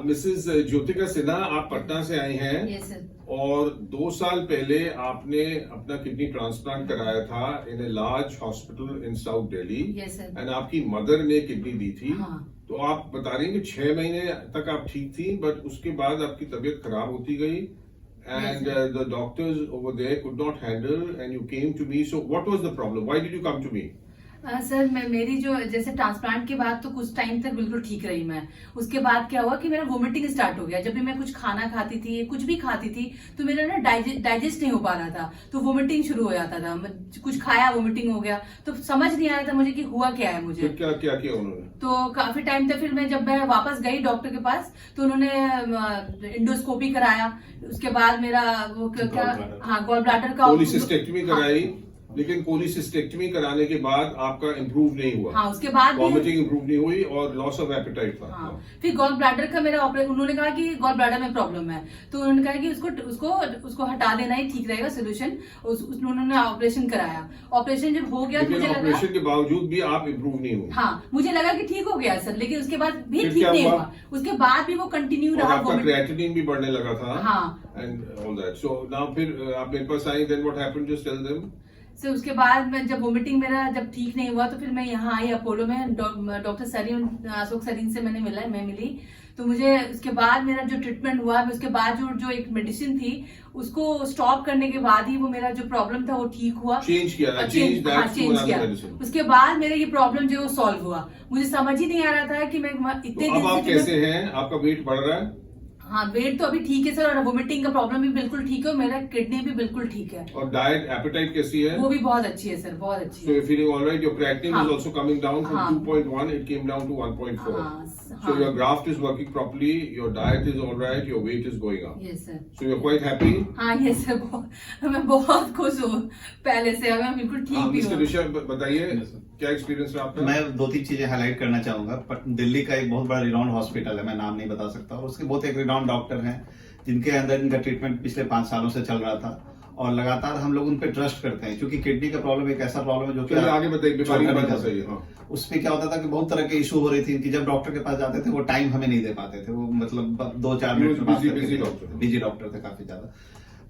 Mrs Jyotika Sinha, आप पटना से आई हैं। Yes sir. और 2 साल पहले आपने अपना किडनी ट्रांसप्लांट कराया था in a large hospital in south Delhi. Yes sir. And आपकी मदर ने किडनी दी थी। हाँ। तो आप बता रही हैं कि 6 महीने तक आप ठीक थी, बट उसके बाद आपकी तबीयत खराब होती गई and the doctors over there could not handle and you came to me. So what was the problem? Why did you come to me? Sir मेरी जो जैसे ट्रांसप्लांट के बाद तो कुछ टाइम तक बिल्कुल ठीक रही मैं। उसके बाद क्या हुआ कि मेरा वोमिटिंग स्टार्ट हो गया। जब भी मैं कुछ खाना खाती थी, कुछ भी खाती थी, तो मेरा ना डाइजेस्ट नहीं हो पा रहा था, तो वोमिटिंग शुरू हो जाता था। कुछ खाया वोमिटिंग हो गया, तो समझ नहीं आ रहा था मुझे कि हुआ क्या है मुझे। फिर क्या क्या किया उन्होंने? तो काफी टाइम तक फिर जब मैं वापस गई डॉक्टर के पास, तो उन्होंने इंडोस्कोपी कराया। उसके बाद मेरा वो क्या, हाँ, गॉल ब्लैडर का कोलिसिस्टेक्टमी कराई। लेकिन कोलिसिस्टेक्टमी कराने के बाद आपका इम्प्रूव नहीं हुआ। हाँ, उसके बाद वॉमिटिंग इम्प्रूव नहीं हुई और लॉस ऑफ एपेटाइट था। हाँ, फिर गॉल ब्लैडर का मेरा ऑपरेशन, उन्होंने कहा कि गॉल ब्लैडर में प्रॉब्लम है, तो उन्होंने कहा कि उसको हटा देना ही ठीक रहेगा सोल्यूशन। उन्होंने ऑपरेशन कराया। ऑपरेशन जब हो गया, मुझे लगा ऑपरेशन के बावजूद भी आप इम्प्रूव नहीं हुए। हाँ, मुझे लगा कि ठीक हो गया सर, लेकिन उसके बाद भी ठीक नहीं हुआ। उसके बाद भी वो कंटिन्यू रहा। आपका क्रिएटिनिन भी बढ़ने लगा था। हाँ, and all that. So now फिर आप मेरे पास आई, then what happened? Just tell them. So उसके बाद मैं जब वोमिटिंग मेरा जब ठीक नहीं हुआ, तो फिर मैं यहाँ आई अपोलो में। डॉक्टर सरीन, अशोक सरीन से मैं मिली। तो मुझे उसके बाद मेरा जो ट्रीटमेंट हुआ, उसके बाद जो एक मेडिसिन थी उसको स्टॉप करने के बाद ही वो मेरा जो प्रॉब्लम था वो ठीक हुआ। चेंज किया। चेंज किया। उसके बाद मेरा ये प्रॉब्लम जो सॉल्व हुआ। मुझे समझ ही नहीं आ रहा था कि मैं इतने दिन से। आप कैसे हैं? आपका वेट बढ़ रहा है? हाँ, वेट तो अभी ठीक है सर, और वोमिटिंग का प्रॉब्लम भी बिल्कुल ठीक है, और मेरा किडनी भी बिल्कुल ठीक है। और डाइट, एपेटाइट कैसी है? वो भी बहुत अच्छी है सर, बहुत अच्छी है। So you're feeling all right? Your creatinine is also coming down from हाँ, 2.1, it came down to 1.4. हाँ, So your graft is working properly, your diet is all right, your weight is going up. Yes sir. So you're quite happy? हाँ, yes sir, मैं बहुत खुश हूँ पहले से। मैं बिल्कुल ठीक भी हूँ। मिस्टर ऋषभ, बताइए क्या एक्सपीरियंस है आपका? मैं 2-3 चीजें हाईलाइट करना चाहूंगा। दिल्ली का एक बहुत बड़ा रिनाउंड हॉस्पिटल है, मैं नाम नहीं बता सकता, और उसके बहुत एक रिनाउंड डॉक्टर हैं जिनके अंदर इनका ट्रीटमेंट पिछले 5 सालों से चल रहा था, और लगातार हम लोग उन पे ट्रस्ट करते हैं, क्योंकि किडनी का प्रॉब्लम एक ऐसा प्रॉब्लम है जो कि आगे बताइए, बीमारी के बारे में बताइए। हाँ। उसमें क्या होता था कि बहुत तरह के इशू हो रही थी कि जब डॉक्टर के पास जाते थे वो टाइम हमें नहीं दे पाते थे। वो मतलब 2-4 मिनट बिजी डॉक्टर थे, काफी ज्यादा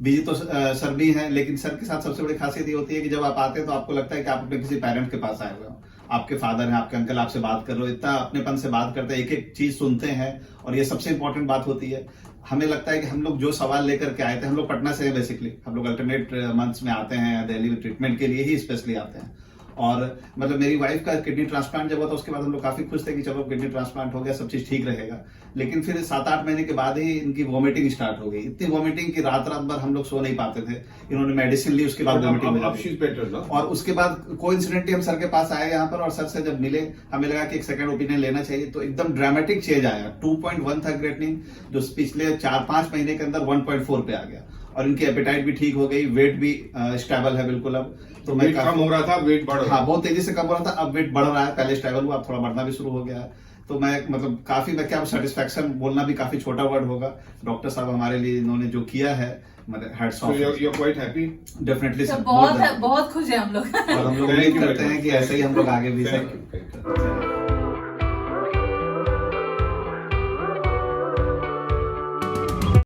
बिजी। तो सर भी हैं, लेकिन सर के साथ सबसे बड़ी खासियत ये होती है कि जब आप आते हैं तो आपको लगता है कि आप अपने किसी पेरेंट के पास आए हुए हो। आपके फादर हैं, आपके अंकल आपसे बात कर रहे हो, इतना अपनेपन से बात करते हैं, एक एक चीज सुनते हैं, और ये सबसे इंपॉर्टेंट बात होती है। हमें लगता है कि हम लोग जो सवाल लेकर के आए थे, हम लोग पटना से हैं बेसिकली, हम लोग अल्टरनेट मंथ्स में आते हैं दिल्ली में ट्रीटमेंट के लिए ही स्पेशली आते हैं। और मतलब मेरी वाइफ का किडनी ट्रांसप्लांट जब हुआ था उसके बाद हम लोग काफी खुश थे कि चलो किडनी ट्रांसप्लांट हो गया, सब चीज ठीक रहेगा। लेकिन फिर 7-8 महीने के बाद ही इनकी वोमिटिंग स्टार्ट हो गई। इतनी वोमिटिंग की रात भर हम लोग सो नहीं पाते थे। इन्होंने मेडिसिन ली, उसके बाद वोमिटिंग और उसके बाद कोइंसिडेंटली हम सर के पास आए यहाँ पर, और सर से जब मिले हमें लगा कि एक सेकंड ओपिनियन लेना चाहिए। तो एकदम ड्रामेटिक चेंज आया। 2.1 था क्रिएटिनिन, जो पिछले 4-5 महीने के अंदर 1.4 पे आ गया, और इनकी एपेटाइट भी ठीक हो गई, वेट भी स्टेबल है बिल्कुल। अब तो वेट कम हो रहा था, वेट बढ़ रहा, हाँ, बहुत तेजी से कम हो रहा था, अब वेट बढ़ रहा है। पहले स्टेबल हुआ, अब थोड़ा बढ़ना भी शुरू हो गया है। तो मैं मतलब काफी, मैं क्या सेटिस्फेक्शन बोलना भी काफी छोटा वर्ड होगा। डॉक्टर साहब हमारे लिए इन्होंने जो किया है, मतलब hats off. You're quite happy? Definitely sir, बहुत खुश है हम लोग। और हम लोग उम्मीद करते हैं कि ऐसे ही हम लोग आगे भी